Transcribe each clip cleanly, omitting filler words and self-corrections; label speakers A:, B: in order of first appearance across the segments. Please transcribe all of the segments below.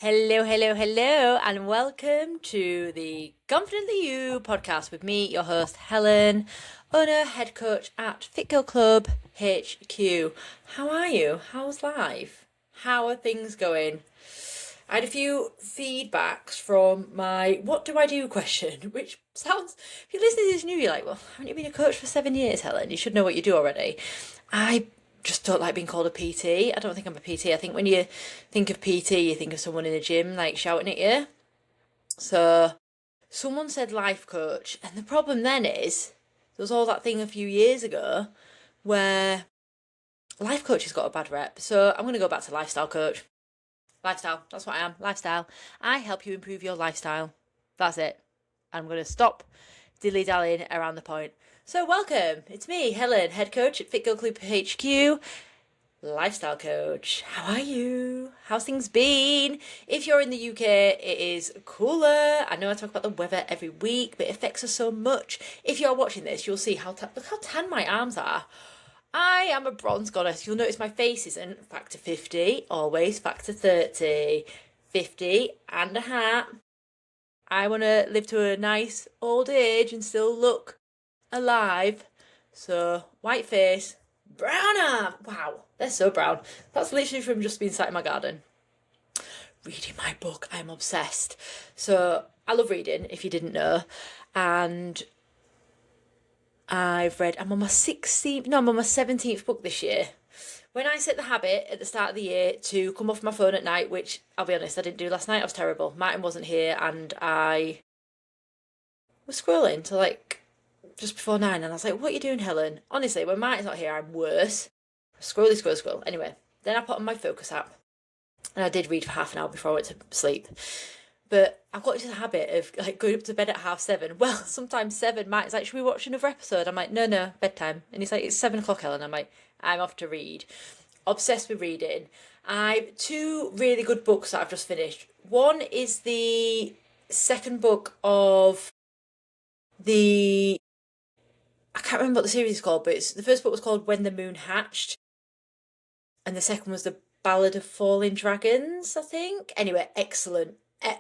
A: Hello, hello, hello, and welcome to the Confidently You podcast with me, your host, Helen, owner, head coach at Fit Girl Club HQ. How are you? How's life? How are things going? I had a few feedbacks from my what do I do question, which sounds, if you listen to this new, you're like, well, haven't you been a coach for 7 years, Helen? You should know what you do already. I just don't like being called a PT. I don't think I'm a PT. I think when you think of PT, you think of someone in a gym like shouting at you. So someone said life coach, and the problem then is there was all that thing a few years ago where life coach has got a bad rep. So I'm going to go back to lifestyle coach. Lifestyle, that's what I am. Lifestyle. I help you improve your lifestyle. That's it. I'm going to stop dilly dallying around the point. So, welcome. It's me, Helen, head coach at Fit Girl Club HQ, lifestyle coach. How are you? How's things been? If you're in the UK, it is cooler. I know I talk about the weather every week, but it affects us so much. If you're watching this, you'll see look how tan my arms are. I am a bronze goddess. You'll notice my face isn't factor 50, always factor 30. 50 and a hat. I want to live to a nice old age and still look alive. So, white face, brown arm. Wow, they're so brown. That's literally from just being sat in my garden. Reading my book, I'm obsessed. So, I love reading, if you didn't know. And I'm on my 16th, no, I'm on my 17th book this year. When I set the habit at the start of the year to come off my phone at night, which I'll be honest, I didn't do last night, I was terrible. Martin wasn't here and I was scrolling to like just before 9 and I was like, what are you doing, Helen? Honestly, when Martin's not here, I'm worse. Scrolly, scroll, scroll. Anyway, then I put on my focus app and I did read for half an hour before I went to sleep. But I've got into the habit of like going up to bed at 7:30. Well, sometimes 7. Martin's like, should we watch another episode? I'm like, no, no, bedtime. And he's like, it's 7 o'clock, Helen. I'm like, I'm off to read. Obsessed with reading. I've two really good books that I've just finished. One is the second book of the I can't remember what the series is called, but the first book was called When the Moon Hatched, and the second was The Ballad of Falling Dragons, I think. Anyway, excellent.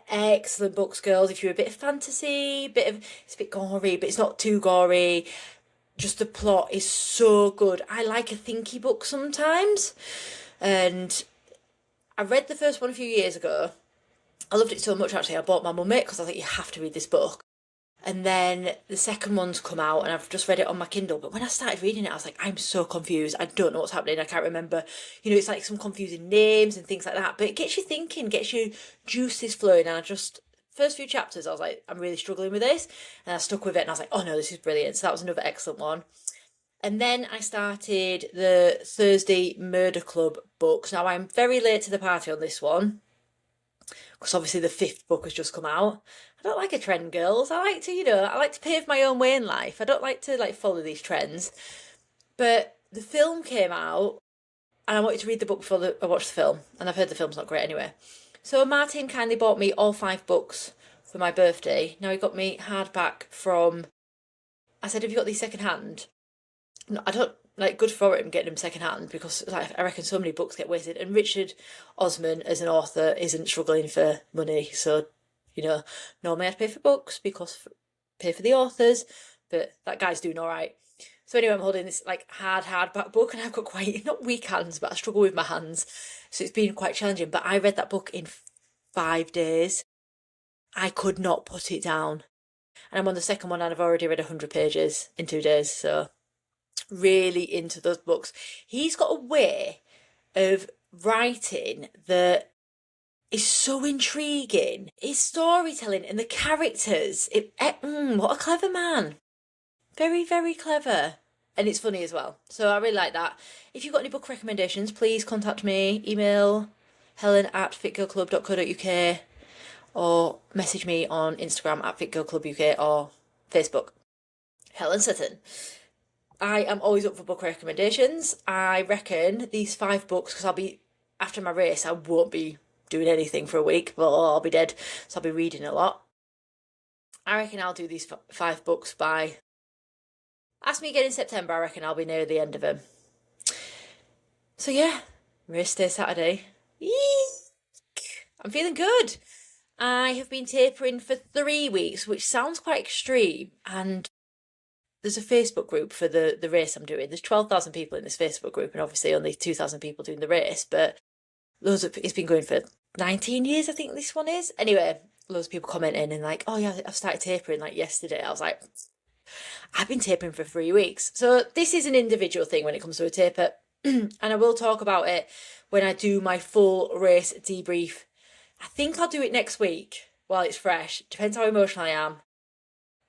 A: Excellent books, girls. If you're a bit of fantasy, it's a bit gory, but it's not too gory. Just the plot is so good. I like a thinky book sometimes, and I read the first one a few years ago. I loved it so much actually. I bought my mum it because I thought you have to read this book. And then the second one's come out and I've just read it on my Kindle. But when I started reading it, I was like, I'm so confused. I don't know what's happening. I can't remember. It's like some confusing names and things like that. But it gets you thinking, gets your juices flowing. And first few chapters, I was like, I'm really struggling with this. And I stuck with it and I was like, oh no, this is brilliant. So that was another excellent one. And then I started the Thursday Murder Club books. Now I'm very late to the party on this one because obviously the fifth book has just come out. I don't like a trend, girls. I like to pave my own way in life. I don't like to like follow these trends. But the film came out, and I wanted to read the book before I watched the film, and I've heard the film's not great anyway. So Martin kindly bought me all 5 books for my birthday. Now he got me hardback from. I said, "Have you got these second hand?" No, I don't like. Good for him getting them second hand because like, I reckon so many books get wasted. And Richard Osman, as an author, isn't struggling for money, so normally I'd pay for books because pay for the authors, but that guy's doing all right. So anyway, I'm holding this like hardback book, and I've got quite not weak hands, but I struggle with my hands, so it's been quite challenging. But I read that book in 5 days. I could not put it down, and I'm on the second one, and I've already read 100 pages in 2 days. So really into those books. He's got a way of writing that is so intriguing. His storytelling and the characters. What a clever man. Very, very clever. And it's funny as well. So I really like that. If you've got any book recommendations, please contact me. Email helen@fitgirlclub.co.uk or message me on Instagram at fitgirlclubuk or Facebook. Helen Sutton. I am always up for book recommendations. I reckon these 5 books, because after my race, I won't be doing anything for a week, but I'll be dead, so I'll be reading a lot. I reckon I'll do these 5 books by. Ask me again in September, I reckon I'll be near the end of them. So yeah, race day Saturday. Eek! I'm feeling good. I have been tapering for 3 weeks, which sounds quite extreme. And there's a Facebook group for the race I'm doing. There's 12,000 people in this Facebook group, and obviously only 2,000 people doing the race. But it's been going for 19 years, I think this one is. Anyway, loads of people commenting and like, oh yeah, I've started tapering like yesterday. I was like, I've been tapering for 3 weeks. So this is an individual thing when it comes to a taper. And I will talk about it when I do my full race debrief. I think I'll do it next week while it's fresh. Depends how emotional I am.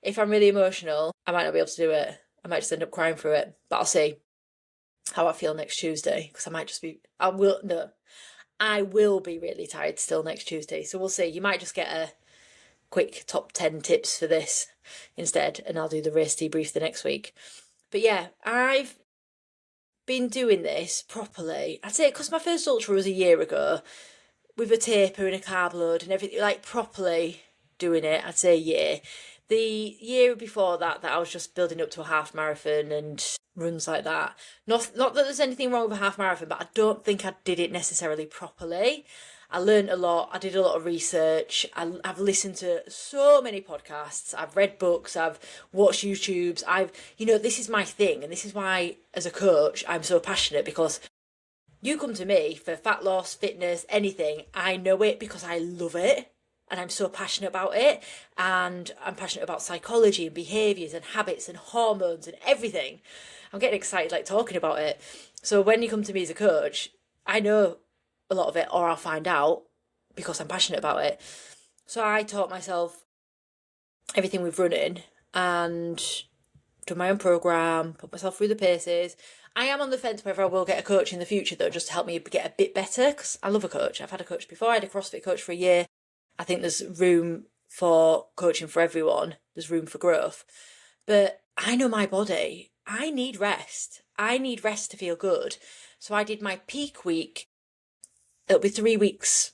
A: If I'm really emotional, I might not be able to do it. I might just end up crying through it. But I'll see how I feel next Tuesday, because I will be really tired still next Tuesday. So we'll see. You might just get a quick top 10 tips for this instead, and I'll do the race debrief the next week. But yeah, I've been doing this properly. I'd say because my first ultra was a year ago, with a taper and a carb load and everything, like properly doing it, I'd say a year. The year before that I was just building up to a half marathon and runs like that. Not that there's anything wrong with a half marathon, but I don't think I did it necessarily properly. I learned a lot. I did a lot of research. I've listened to so many podcasts. I've read books. I've watched YouTubes. This is my thing. And this is why, as a coach, I'm so passionate, because you come to me for fat loss, fitness, anything. I know it because I love it. And I'm so passionate about it. And I'm passionate about psychology and behaviours and habits and hormones and everything. I'm getting excited like talking about it. So when you come to me as a coach, I know a lot of it, or I'll find out because I'm passionate about it. So I taught myself everything with running and done my own programme, put myself through the paces. I am on the fence whether I will get a coach in the future though, just to help me get a bit better, because I love a coach. I've had a coach before. I had a CrossFit coach for a year. I think there's room for coaching for everyone. There's room for growth. But I know my body. I need rest. I need rest to feel good. So I did my peak week. It'll be 3 weeks,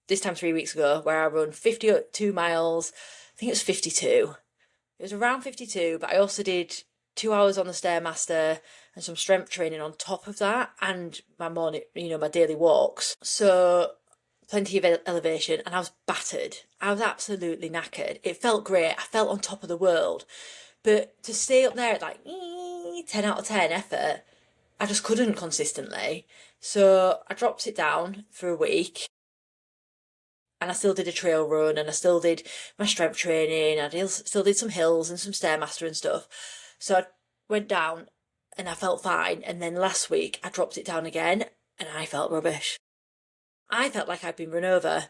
A: this time 3 weeks ago, where I run 52 miles. I think it was 52. It was around 52, but I also did 2 hours on the Stairmaster and some strength training on top of that, and my morning, my daily walks. So plenty of elevation, and I was battered. I was absolutely knackered. It felt great. I felt on top of the world. But to stay up there at like 10 out of 10 effort, I just couldn't consistently. So I dropped it down for a week, and I still did a trail run, and I still did my strength training. I still did some hills and some Stairmaster and stuff. So I went down and I felt fine. And then last week I dropped it down again and I felt rubbish. I felt like I'd been run over.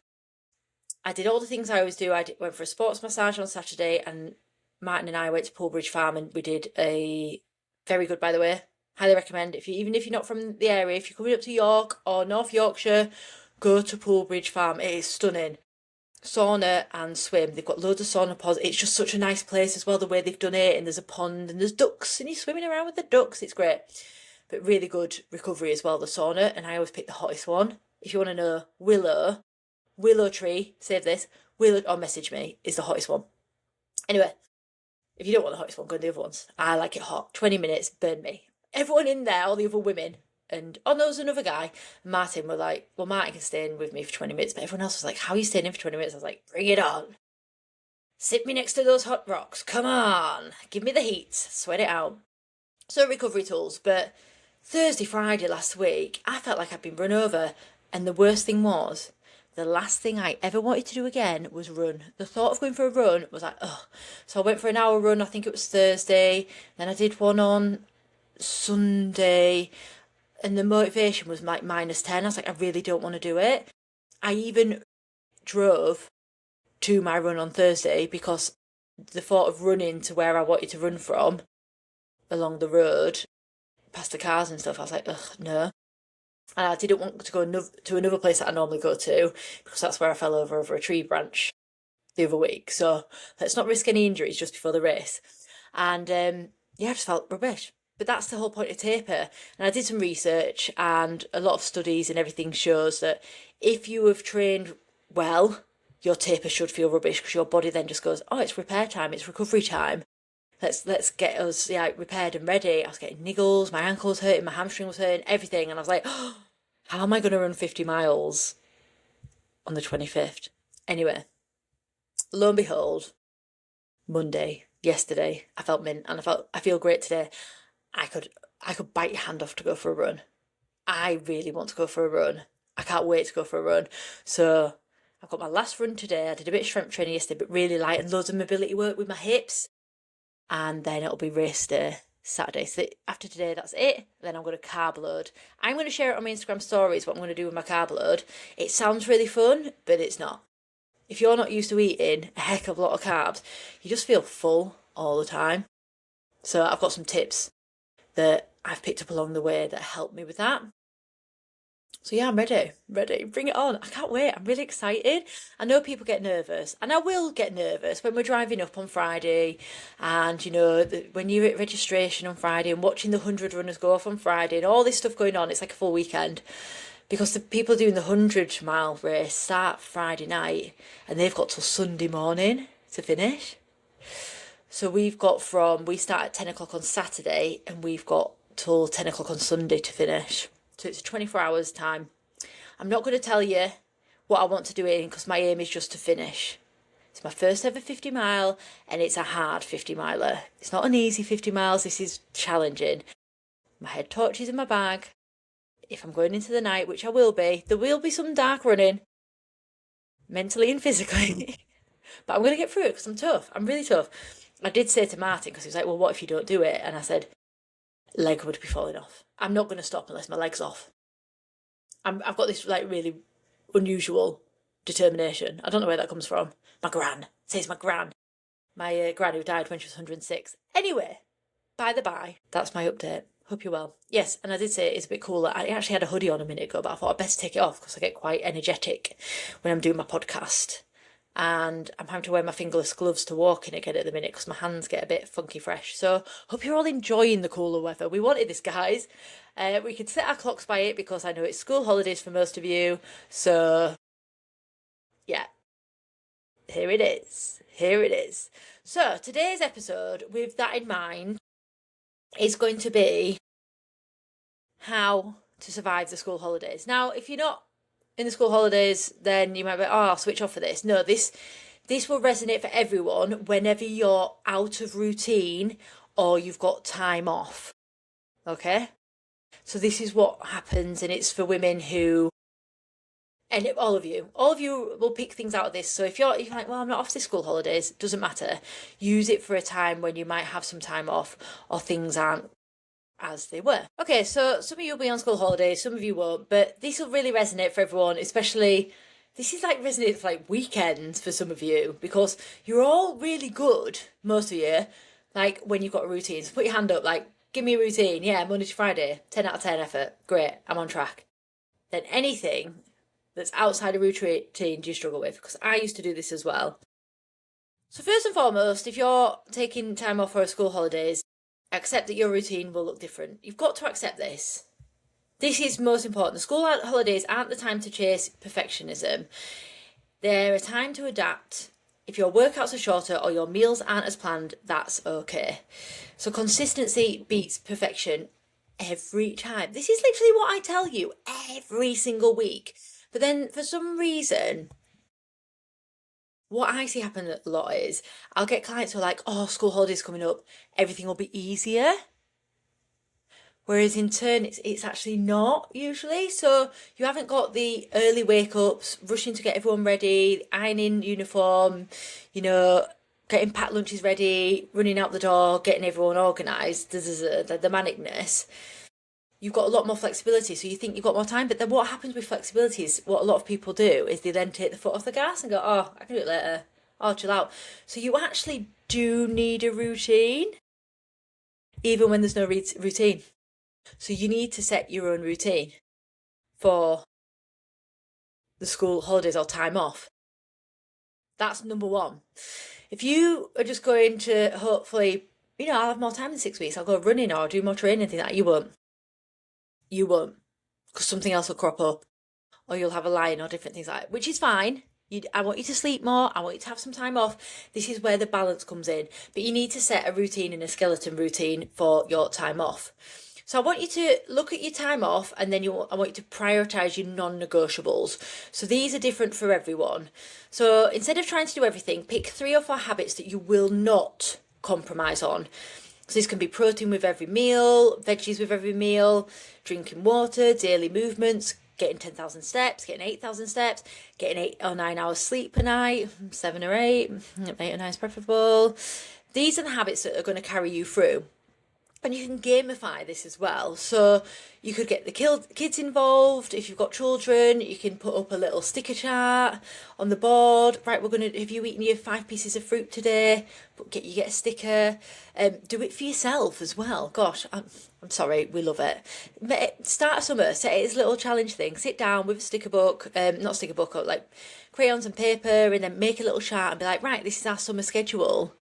A: I did all the things I always do. Went for a sports massage on Saturday, and Martin and I went to Poolbridge Farm, and we did a very good, by the way. Highly recommend, even if you're not from the area, if you're coming up to York or North Yorkshire, go to Poolbridge Farm. It is stunning. Sauna and swim. They've got loads of sauna pods. It's just such a nice place as well, the way they've done it. And there's a pond and there's ducks, and you're swimming around with the ducks. It's great. But really good recovery as well, the sauna. And I always pick the hottest one. If you want to know, Willow Tree, save this, Willow, or message me, is the hottest one. Anyway, if you don't want the hottest one, go to the other ones. I like it hot. 20 minutes, burn me. Everyone in there, all the other women, and there was another guy, Martin, were like, well, Martin can stay in with me for 20 minutes, but everyone else was like, how are you staying in for 20 minutes? I was like, bring it on. Sit me next to those hot rocks. Come on. Give me the heat. Sweat it out. So recovery tools. But Thursday, Friday last week, I felt like I'd been run over. And the worst thing was, the last thing I ever wanted to do again was run. The thought of going for a run was like, ugh. So I went for an hour run, I think it was Thursday. Then I did one on Sunday. And the motivation was like -10. I was like, I really don't want to do it. I even drove to my run on Thursday because the thought of running to where I wanted to run from along the road, past the cars and stuff, I was like, ugh, no. And I didn't want to go to another place that I normally go to, because that's where I fell over a tree branch the other week. So let's not risk any injuries just before the race. And I just felt rubbish. But that's the whole point of taper. And I did some research, and a lot of studies and everything shows that if you have trained well, your taper should feel rubbish, because your body then just goes, oh, it's repair time, it's recovery time. Let's get us repaired and ready. I was getting niggles, my ankle was hurting, my hamstring was hurting, everything. And I was like, oh, how am I going to run 50 miles on the 25th. Anyway, lo and behold, Monday, yesterday, I felt mint and I feel great today. I could bite your hand off to go for a run. I really want to go for a run. I can't wait to go for a run. So I've got my last run today. I did a bit of strength training yesterday, but really light and loads of mobility work with my hips. And then it'll be race day Saturday. So after today, that's it. Then I'm going to carb load. I'm going to share it on my Instagram stories, what I'm going to do with my carb load. It sounds really fun, but it's not. If you're not used to eating a heck of a lot of carbs, you just feel full all the time. So I've got some tips that I've picked up along the way that help me with that. So yeah, I'm ready. Bring it on. I can't wait. I'm really excited. I know people get nervous, and I will get nervous when we're driving up on Friday, and when you're at registration on Friday and watching the 100 runners go off on Friday and all this stuff going on. It's like a full weekend. Because the people doing the 100-mile race start Friday night and they've got till Sunday morning to finish. So we start at 10 o'clock on Saturday and we've got till 10 o'clock on Sunday to finish. So it's 24 hours time. I'm not going to tell you what I want to do in because my aim is just to finish. It's my first ever 50 mile and it's a hard 50 miler. It's not an easy 50 miles. This is challenging. My head torch is in my bag. If I'm going into the night, which I will be, there will be some dark running, mentally and physically. But I'm going to get through it because I'm tough. I'm really tough. I did say to Martin, because he was like, well, what if you don't do it? And I said, leg would be falling off. I'm not going to stop unless my leg's off. I've got this like really unusual determination. I don't know where that comes from. My gran. Says my gran. My gran who died when she was 106. Anyway, by the by, that's my update. Hope you're well. Yes, and I did say it's a bit cooler. I actually had a hoodie on a minute ago, but I thought I'd better take it off because I get quite energetic when I'm doing my podcast. And I'm having to wear my fingerless gloves to walk in again at the minute because my hands get a bit funky fresh. So hope you're all enjoying the cooler weather. We wanted this, guys. We could set our clocks by it because I know it's school holidays for most of you. So, yeah. Here it is. So today's episode, with that in mind, is going to be how to survive the school holidays. Now, if you're not in the school holidays, then you might be, I'll switch off for this. No, this will resonate for everyone whenever you're out of routine or you've got time off. Okay? So this is what happens, and it's for women who, and all of you will pick things out of this. So if you're like, well, I'm not off this school holidays, doesn't matter. Use it for a time when you might have some time off or things aren't as they were. Okay, so some of you will be on school holidays, some of you won't, but this will really resonate for everyone, especially, this is like resonates for like weekends for some of you, because you're all really good, most of you, like when you've got a routine. So put your hand up, like, give me a routine. Yeah, Monday to Friday, 10 out of 10 effort. Great, I'm on track. Then anything that's outside a routine do you struggle with? Because I used to do this as well. So first and foremost, if you're taking time off for school holidays, accept that your routine will look different. You've got to accept this. This is most important. The school holidays aren't the time to chase perfectionism. They're a time to adapt. If your workouts are shorter or your meals aren't as planned, that's okay. So consistency beats perfection every time. This is literally what I tell you every single week. But then for some reason, what I see happen a lot is I'll get clients who are like, oh, school holidays coming up, everything will be easier. Whereas in turn, it's actually not usually. So you haven't got the early wake-ups, rushing to get everyone ready, ironing uniform, getting packed lunches ready, running out the door, getting everyone organised, the manicness. You've got a lot more flexibility, so you think you've got more time. But then what happens with flexibility is what a lot of people do is they then take the foot off the gas and go, oh, I can do it later. Oh, chill out. So you actually do need a routine, even when there's no routine. So you need to set your own routine for the school holidays or time off. That's number one. If you are just going to hopefully, I'll have more time in 6 weeks, I'll go running or do more training, things like that, you won't. You won't, because something else will crop up, or you'll have a line or different things like that, which is fine. I want you to sleep more. I want you to have some time off. This is where the balance comes in. But you need to set a routine and a skeleton routine for your time off. So I want you to look at your time off, and then I want you to prioritise your non-negotiables. So these are different for everyone. So instead of trying to do everything, pick 3 or 4 habits that you will not compromise on. So this can be protein with every meal, veggies with every meal, drinking water, daily movements, getting 10,000 steps, getting 8,000 steps, getting 8 or 9 hours sleep per night, 7 or 8, 8 or 9 is preferable. These are the habits that are going to carry you through. And you can gamify this as well. So you could get the kids involved. If you've got children, you can put up a little sticker chart on the board. Right, have you eaten your 5 pieces of fruit today? You get a sticker. Do it for yourself as well. Gosh, I'm sorry, we love it. Start of summer, set it as a little challenge thing. Sit down with a sticker book, not sticker book, like crayons and paper, and then make a little chart and be like, right, this is our summer schedule.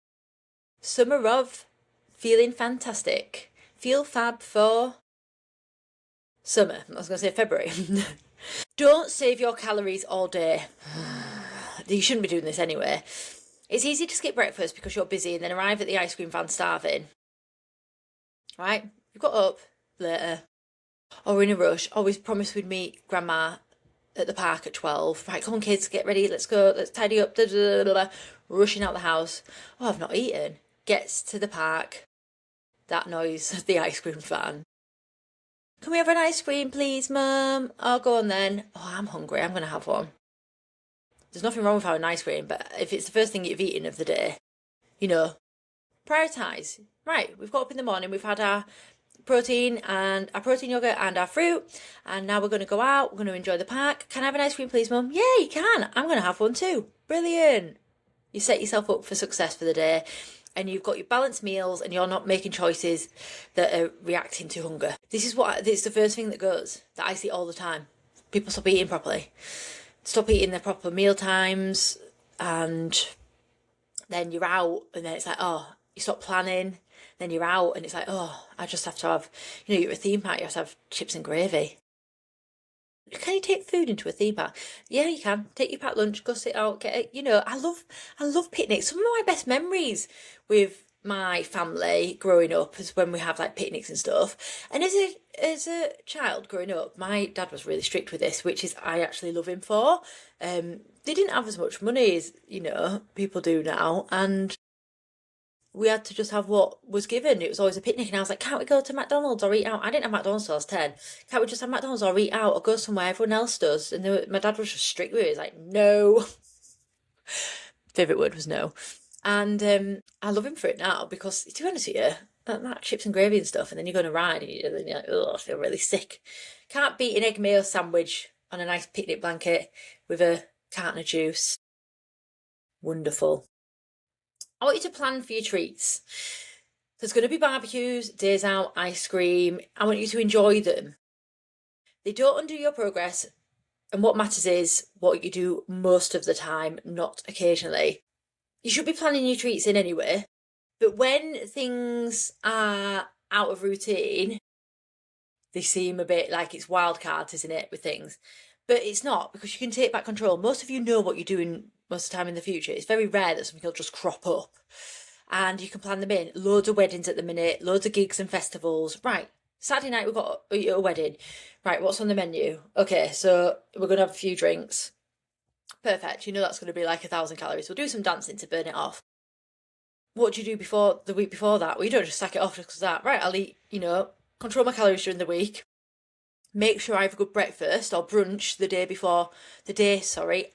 A: Summer of feeling fantastic. Feel fab for summer. I was going to say February. Don't save your calories all day. You shouldn't be doing this anyway. It's easy to skip breakfast because you're busy and then arrive at the ice cream van starving. Right? You've got up later. Or in a rush. Always promised we'd meet Grandma at the park at 12. Right, come on kids, get ready. Let's go. Let's tidy up. Rushing out the house. Oh, I've not eaten. Gets to the park. That noise of the ice cream van. Can we have an ice cream, please, Mum? Oh, go on then. Oh, I'm hungry. I'm going to have one. There's nothing wrong with having ice cream, but if it's the first thing you've eaten of the day, prioritise. Right, we've got up in the morning, we've had our protein yogurt and our fruit, and now we're going to go out, we're going to enjoy the park. Can I have an ice cream, please, Mum? Yeah, you can. I'm going to have one too. Brilliant. You set yourself up for success for the day. And you've got your balanced meals and you're not making choices that are reacting to hunger. This is the first thing that I see all the time. People stop eating properly. Stop eating their proper meal times, and then you're out, and then it's like, oh, you stop planning, then you're out, and it's like, oh, I just have to have, you're at a theme park, you have to have chips and gravy. Can you take food into a theme park? Yeah, you can. Take your packed lunch, go sit out, get it. I love picnics. Some of my best memories with my family growing up is when we have like picnics and stuff. And as a child growing up, my dad was really strict with this, which is I actually love him for. They didn't have as much money as, people do now, and we had to just have what was given. It was always a picnic, and I was like, can't we go to McDonald's or eat out? I didn't have McDonald's till I was 10. Can't we just have McDonald's or eat out or go somewhere everyone else does? And my dad was just strict with it. He was like, no. Favourite word was no. And I love him for it now because, to be honest with you, that chips and gravy and stuff, and then you go on a ride and you're like, oh, I feel really sick. Can't beat an egg mayo sandwich on a nice picnic blanket with a carton of juice. Wonderful. I want you to plan for your treats. There's going to be barbecues, days out, ice cream. I want you to enjoy them. They don't undo your progress, and what matters is what you do most of the time, not occasionally. You should be planning your treats in anyway, but when things are out of routine, they seem a bit like it's wild cards, isn't it, with things? But it's not, because you can take back control. Most of you know what you're doing most of the time in the future. It's very rare that something will just crop up, and you can plan them in. Loads of weddings at the minute, loads of gigs and festivals. Right, Saturday night we've got a wedding. Right, what's on the menu? Okay, so we're going to have a few drinks. Perfect, that's going to be like 1,000 calories. We'll do some dancing to burn it off. What do you do the week before that? Well, you don't just sack it off just because that. Right, I'll eat, control my calories during the week. Make sure I have a good breakfast or brunch the day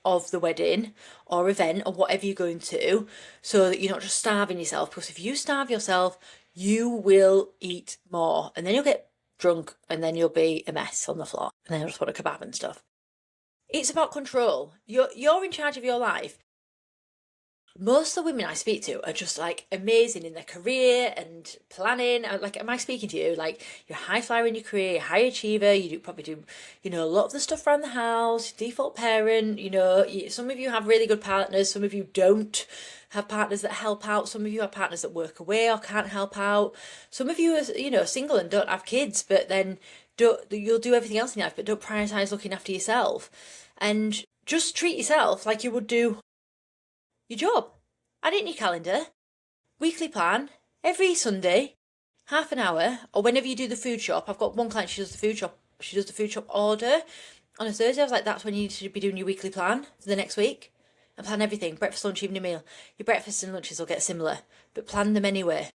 A: of the wedding or event or whatever you're going to, so that you're not just starving yourself. Because if you starve yourself, you will eat more, and then you'll get drunk, and then you'll be a mess on the floor, and then you'll just want a kebab and stuff. It's about control. You're in charge of your life. Most of the women I speak to are just like amazing in their career and planning. Like, am I speaking to you? Like, you're a high flyer in your career, you're a high achiever, you probably do, a lot of the stuff around the house, default parent, some of you have really good partners, some of you don't have partners that help out, some of you have partners that work away or can't help out. Some of you are, single and don't have kids, but then you'll do everything else in your life, but don't prioritise looking after yourself. And just treat yourself like you would do your job. Add it in your calendar. Weekly plan. Every Sunday, half an hour, or whenever you do the food shop. I've got one client, she does the food shop. She does the food shop order on a Thursday. I was like, that's when you need to be doing your weekly plan for the next week. And plan everything, breakfast, lunch, evening meal. Your breakfasts and lunches will get similar, but plan them anyway.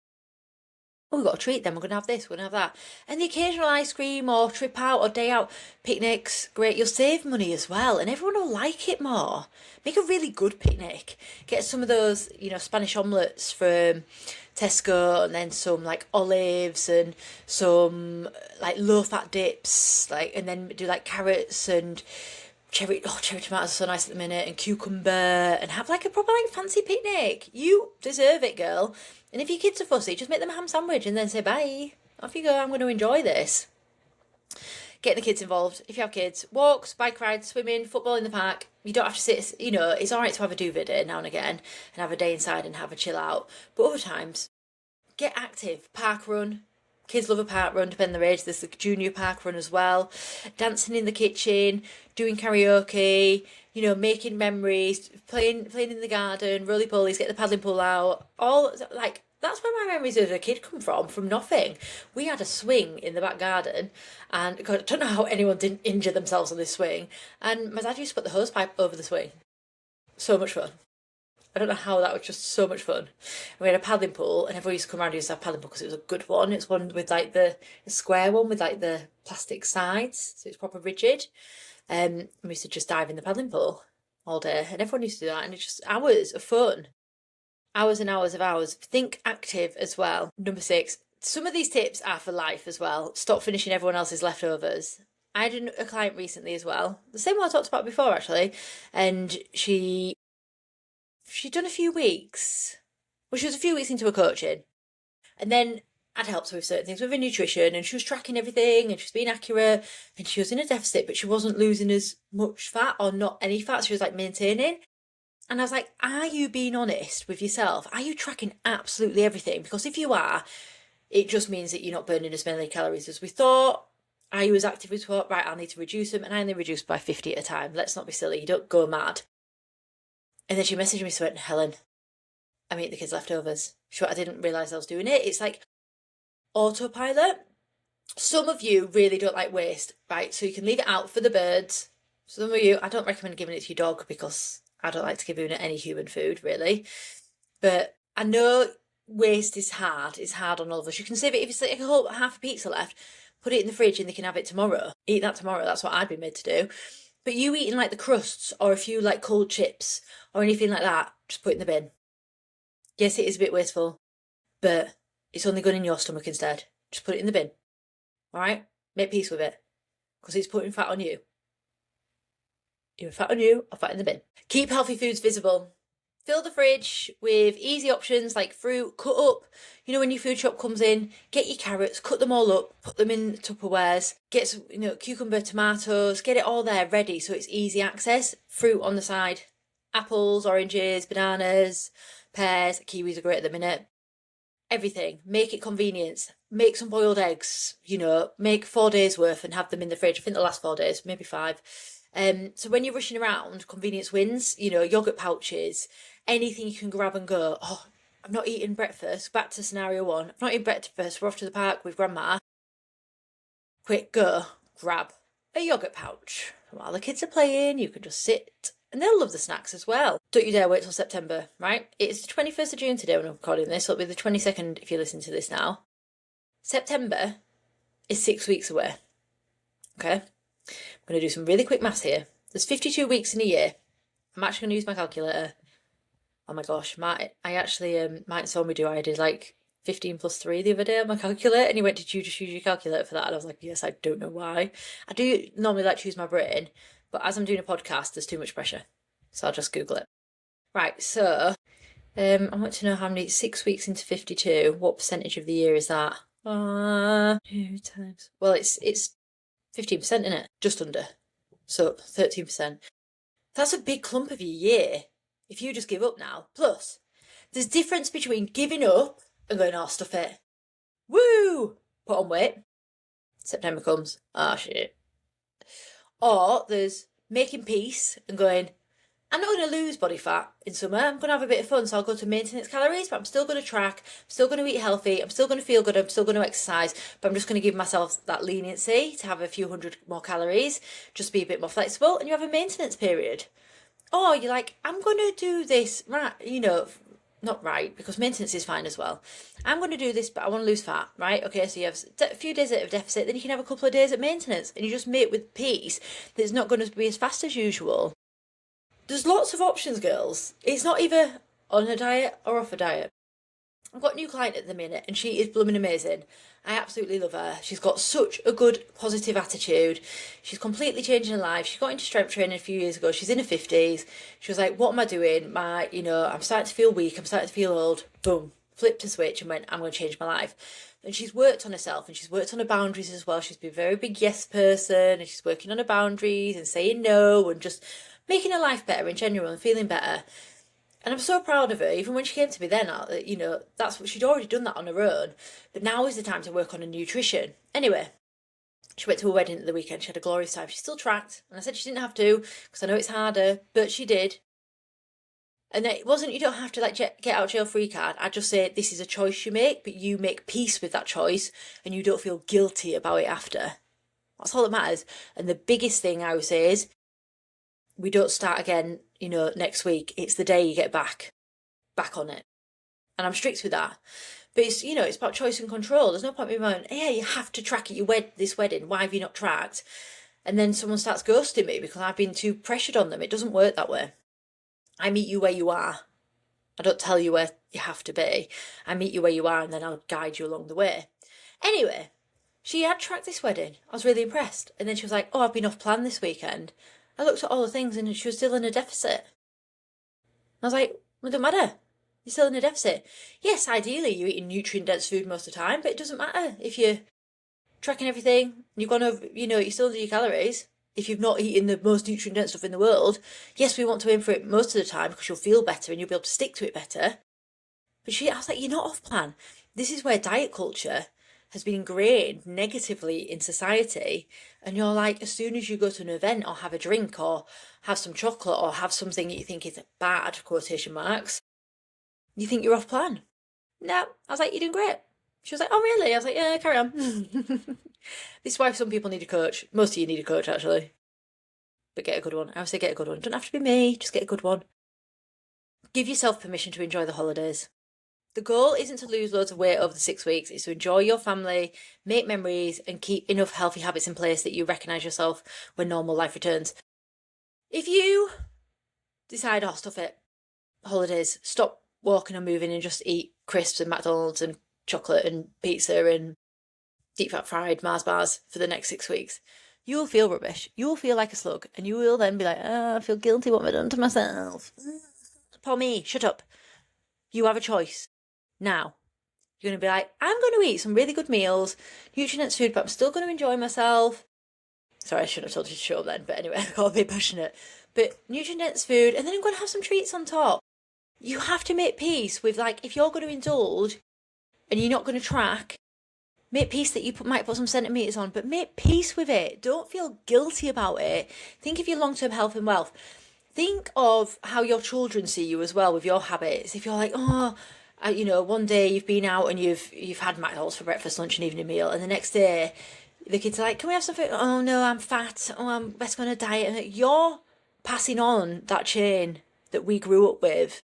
A: Oh, we've got a treat then, we're going to have this, we're going to have that. And the occasional ice cream or trip out or day out, picnics, great. You'll save money as well, and everyone will like it more. Make a really good picnic. Get some of those, Spanish omelettes from Tesco, and then some like olives and some like low fat dips, and then do like carrots and cherry tomatoes are so nice at the minute, and cucumber, and have like a proper like fancy picnic. You deserve it, girl. And if your kids are fussy, just make them a ham sandwich and then say bye. Off you go, I'm going to enjoy this. Get the kids involved. If you have kids, walks, bike rides, swimming, football in the park. You don't have to sit, it's alright to have a duvet day now and again and have a day inside and have a chill out. But other times, get active. Park run. Kids love a park run, depending on their age. There's the junior park run as well. Dancing in the kitchen, doing karaoke, making memories, playing in the garden, roly-polies, get the paddling pool out. All, that's where my memories as a kid come from nothing. We had a swing in the back garden, and God, I don't know how anyone didn't injure themselves on this swing. And my dad used to put the hose pipe over the swing. So much fun. I don't know how that was just so much fun. And we had a paddling pool, and everyone used to come around and use that paddling pool because it was a good one. It's one with like the square one with like the plastic sides, so it's proper rigid. We used to just dive in the paddling pool all day, and everyone used to do that, and it's just hours of fun. Hours and hours of hours. Think active as well. Number 6. Some of these tips are for life as well. Stop finishing everyone else's leftovers. I had a client recently as well, the same one I talked about before actually, and she'd done a few weeks. Well, she was a few weeks into her coaching, and then I'd helped her with certain things with her nutrition, and she was tracking everything, and she was being accurate, and she was in a deficit, but she wasn't losing as much fat or not any fat. She was like maintaining. And I was like, are you being honest with yourself? Are you tracking absolutely everything? Because if you are, it just means that you're not burning as many calories as we thought. Are you as active as we thought? Right, I'll need to reduce them. And I only reduced by 50 at a time. Let's not be silly. You don't go mad. And then she messaged me, she went, Helen, I'm eating the kids' leftovers. She went, I didn't realise I was doing it. It's like autopilot. Some of you really don't like waste, right? So you can leave it out for the birds. Some of you, I don't recommend giving it to your dog because I don't like to give any human food, really. But I know waste is hard. It's hard on all of us. You can save it if it's like half a pizza left, put it in the fridge and they can have it tomorrow. Eat that tomorrow. That's what I'd be made to do. But you eating like the crusts or a few like cold chips or anything like that, just put it in the bin. Yes, it is a bit wasteful, but it's only going in your stomach instead. Just put it in the bin. All right? Make peace with it because it's putting fat on you. Either fat on you or fat in the bin. Keep healthy foods visible. Fill the fridge with easy options like fruit, cut up. When your food shop comes in, get your carrots, cut them all up, put them in Tupperwares, get some, cucumber, tomatoes, get it all there ready so it's easy access. Fruit on the side. Apples, oranges, bananas, pears, kiwis are great at the minute. Everything. Make it convenient. Make some boiled eggs, make 4 days worth and have them in the fridge. I think the last 4 days, maybe 5. So when you're rushing around, convenience wins, yogurt pouches, anything you can grab and go, oh, I'm not eating breakfast. Back to scenario 1. I'm not eating breakfast. We're off to the park with grandma. Quick, go, grab a yogurt pouch. While the kids are playing, you can just sit and they'll love the snacks as well. Don't you dare wait till September, right? It's the 21st of June today when I'm recording this, so it'll be the 22nd if you listen to this now. September is 6 weeks away. Okay? I'm going to do some really quick maths here. There's 52 weeks in a year. I'm actually going to use my calculator. Oh my gosh, Martin saw me I did like 15 plus 3 the other day on my calculator, and he went, did you just use your calculator for that? And I was like, yes, I don't know why. I do normally like to use my brain, but as I'm doing a podcast, there's too much pressure. So I'll just Google it. Right, so I want to know how many, 6 weeks into 52, what percentage of the year is that? 2 times. Well, it's 15%, isn't it? Just under. So 13%. That's a big clump of your year if you just give up now. Plus, there's difference between giving up and going, oh, stuff it. Woo! Put on weight. September comes. Ah, shit. Or there's making peace and going, I'm not going to lose body fat in summer. I'm going to have a bit of fun. So I'll go to maintenance calories, but I'm still going to track. I'm still going to eat healthy. I'm still going to feel good. I'm still going to exercise. But I'm just going to give myself that leniency to have a few hundred more calories, just be a bit more flexible. And you have a maintenance period. Or you're like, I'm going to do this, right, not right, because maintenance is fine as well. I'm going to do this, but I want to lose fat, right? Okay, so you have a few days of deficit, then you can have a couple of days at maintenance, and you just make with peace that it's not going to be as fast as usual. There's lots of options, girls. It's not either on a diet or off a diet. I've got a new client at the minute and she is blooming amazing. I absolutely love her. She's got such a good, positive attitude. She's completely changing her life. She got into strength training a few years ago. She's in her 50s. She was like, what am I doing? I'm starting to feel weak. I'm starting to feel old. Boom. Flipped a switch and went, I'm going to change my life. And she's worked on herself and she's worked on her boundaries as well. She's been a very big yes person and she's working on her boundaries and saying no and just making her life better in general and feeling better. And I'm so proud of her, even when she came to me then, that's what she'd already done that on her own. But now is the time to work on her nutrition. Anyway, she went to a wedding at the weekend. She had a glorious time. She still tracked. And I said she didn't have to, because I know it's harder, but she did. And it wasn't, you don't have to get out jail free card. I just say this is a choice you make, but you make peace with that choice and you don't feel guilty about it after. That's all that matters. And the biggest thing I would say is, we don't start again, next week. It's the day you get back on it. And I'm strict with that. But it's about choice and control. There's no point in me going, yeah, you have to track it. This wedding. Why have you not tracked? And then someone starts ghosting me because I've been too pressured on them. It doesn't work that way. I meet you where you are. I don't tell you where you have to be. I meet you where you are and then I'll guide you along the way. Anyway, she had tracked this wedding. I was really impressed. And then she was like, oh, I've been off plan this weekend. I looked at all the things and she was still in a deficit. I was like, well, it doesn't matter. You're still in a deficit. Yes, ideally you're eating nutrient-dense food most of the time, but it doesn't matter if you're tracking everything, you've gone over, you're still under your calories. If you've not eaten the most nutrient-dense stuff in the world, yes, we want to aim for it most of the time because you'll feel better and you'll be able to stick to it better. But I was like, you're not off plan. This is where diet culture has been ingrained negatively in society. And you're like, as soon as you go to an event or have a drink or have some chocolate or have something that you think is bad, quotation marks, you think you're off plan. No, I was like, you're doing great. She was like, oh, really? I was like, yeah, carry on. This is why some people need a coach. Most of you need a coach, actually. But get a good one. I would say get a good one. Don't have to be me, just get a good one. Give yourself permission to enjoy the holidays. The goal isn't to lose loads of weight over the 6 weeks. It's to enjoy your family, make memories, and keep enough healthy habits in place that you recognise yourself when normal life returns. If you decide, oh, stuff it, holidays, stop walking and moving and just eat crisps and McDonald's and chocolate and pizza and deep fat fried Mars bars for the next 6 weeks, you will feel rubbish. You will feel like a slug and you will then be like, oh, I feel guilty. What have I done to myself? Poor me. Shut up. You have a choice. Now, you're going to be like, I'm going to eat some really good meals, nutrient-dense food, but I'm still going to enjoy myself. Sorry, I shouldn't have told you to shut up then, but anyway, I got a bit passionate. But nutrient-dense food, and then I'm going to have some treats on top. You have to make peace with, if you're going to indulge and you're not going to track, make peace that you might put some centimetres on, but make peace with it. Don't feel guilty about it. Think of your long-term health and wealth. Think of how your children see you as well with your habits. If you're like, oh, one day you've been out and you've had McDonald's for breakfast, lunch and evening meal, and the next day the kids are like, can we have something? Oh no, I'm fat. Oh, I'm best going to diet. And you're passing on that chain that we grew up with.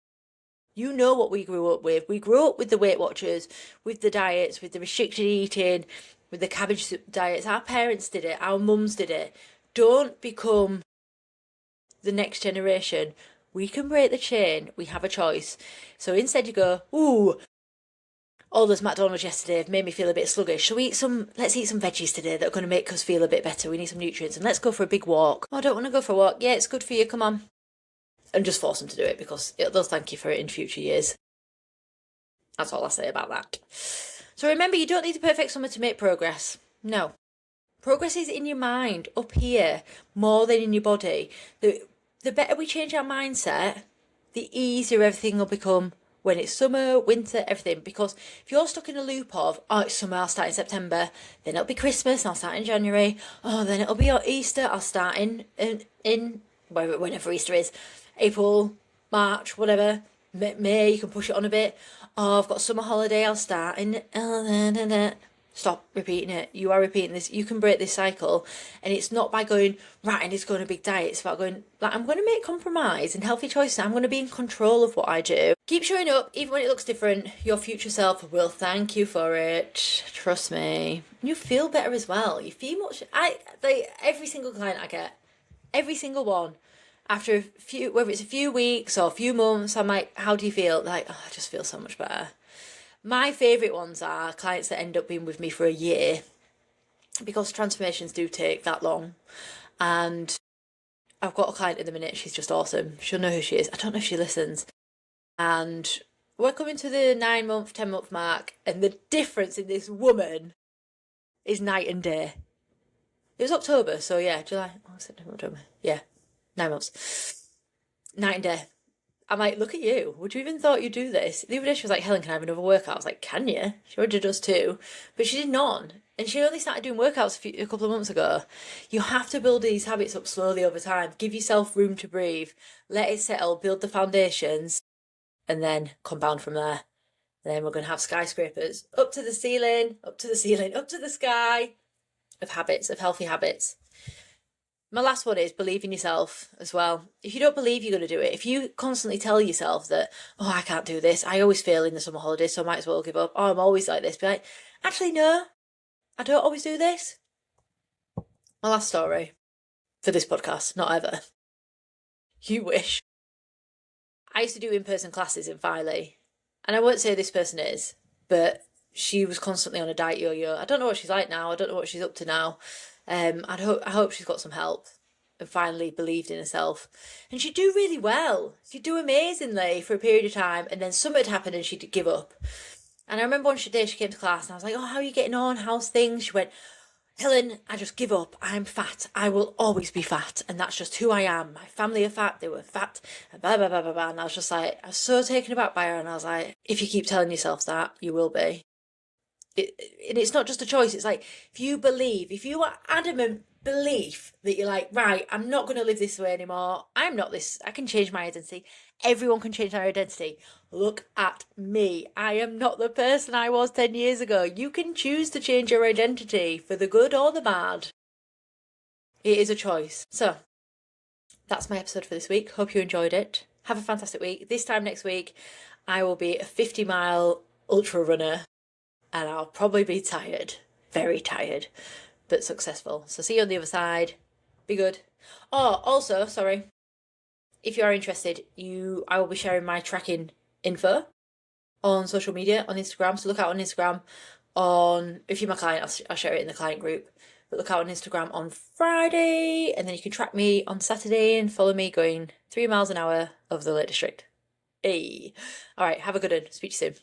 A: You know what we grew up with. We grew up with the Weight Watchers, with the diets, with the restricted eating, with the cabbage diets. Our parents did it. Our mums did it. Don't become the next generation. We can break the chain. We have a choice. So instead you go, ooh, all those McDonald's yesterday have made me feel a bit sluggish. Let's eat some veggies today that are going to make us feel a bit better. We need some nutrients and let's go for a big walk. Oh, I don't want to go for a walk. Yeah, it's good for you. Come on. And just force them to do it because they'll thank you for it in future years. That's all I say about that. So remember, you don't need the perfect summer to make progress. No. Progress is in your mind, up here, more than in your body. The better we change our mindset, the easier everything will become when it's summer, winter, everything. Because if you're stuck in a loop of, oh, it's summer, I'll start in September, then it'll be Christmas, I'll start in January, oh, then it'll be Easter, I'll start in whenever Easter is, April, March, whatever. May, you can push it on a bit. Oh, I've got summer holiday, I'll start in. Stop repeating it. You are repeating this. You can break this cycle, and it's not by going right and it's going on a big diet. It's about going like, I'm going to make compromise and healthy choices. I'm going to be in control of what I do. Keep showing up, even when it looks different. Your future self will thank you for it. Trust me. You feel better as well. You feel much. Every single client I get, every single one, after a few, whether it's a few weeks or a few months, I'm like, how do you feel? They're like, oh, I just feel so much better. My favourite ones are clients that end up being with me for a year, because transformations do take that long. And I've got a client in the minute, she's just awesome. She'll know who she is. I don't know if she listens. And we're coming to the 9-month, 10-month mark, and the difference in this woman is night and day. It was October, so yeah, July, September, October. Yeah, 9 months. Night and day. I'm like, look at you. Would you even thought you'd do this? The other day she was like, Helen, can I have another workout? I was like, can you? She already does too. But she did none. And she only started doing workouts a couple of months ago. You have to build these habits up slowly over time. Give yourself room to breathe. Let it settle. Build the foundations. And then compound from there. And then we're going to have skyscrapers up to the ceiling, up to the ceiling, up to the sky of habits, of healthy habits. My last one is believe in yourself as well. If you don't believe you're going to do it, if you constantly tell yourself that, oh, I can't do this, I always fail in the summer holidays, so I might as well give up. Oh, I'm always like this. Be like, actually, no, I don't always do this. My last story for this podcast, not ever. You wish. I used to do in-person classes in Filey, and I won't say who this person is, but she was constantly on a diet yo-yo. I don't know what she's like now. I don't know what she's up to now. I hope she's got some help and finally believed in herself. And she'd do really well. She'd do amazingly for a period of time, and then something had happened and she'd give up. And I remember one day she came to class and I was like, oh, how are you getting on? How's things? She went, Helen, I just give up. I'm fat. I will always be fat. And that's just who I am. My family are fat. They were fat. And blah, blah, blah, blah, blah. And I was just like, I was so taken aback by her. And I was like, if you keep telling yourself that, you will be. And it's not just a choice. It's like, if you believe, if you are adamant belief that you're like, right, I'm not going to live this way anymore. I'm not this. I can change my identity. Everyone can change their identity. Look at me. I am not the person I was 10 years ago. You can choose to change your identity for the good or the bad. It is a choice. So that's my episode for this week. Hope you enjoyed it. Have a fantastic week. This time next week, I will be a 50-mile ultra runner. And I'll probably be tired, very tired, but successful. So see you on the other side. Be good. Oh, also, sorry, if you are interested, I will be sharing my tracking info on social media, on Instagram. So look out on Instagram. If you're my client, I'll share it in the client group. But look out on Instagram on Friday, and then you can track me on Saturday and follow me going 3 miles an hour over the Lake District. Hey. All right, have a good one. Speak to you soon.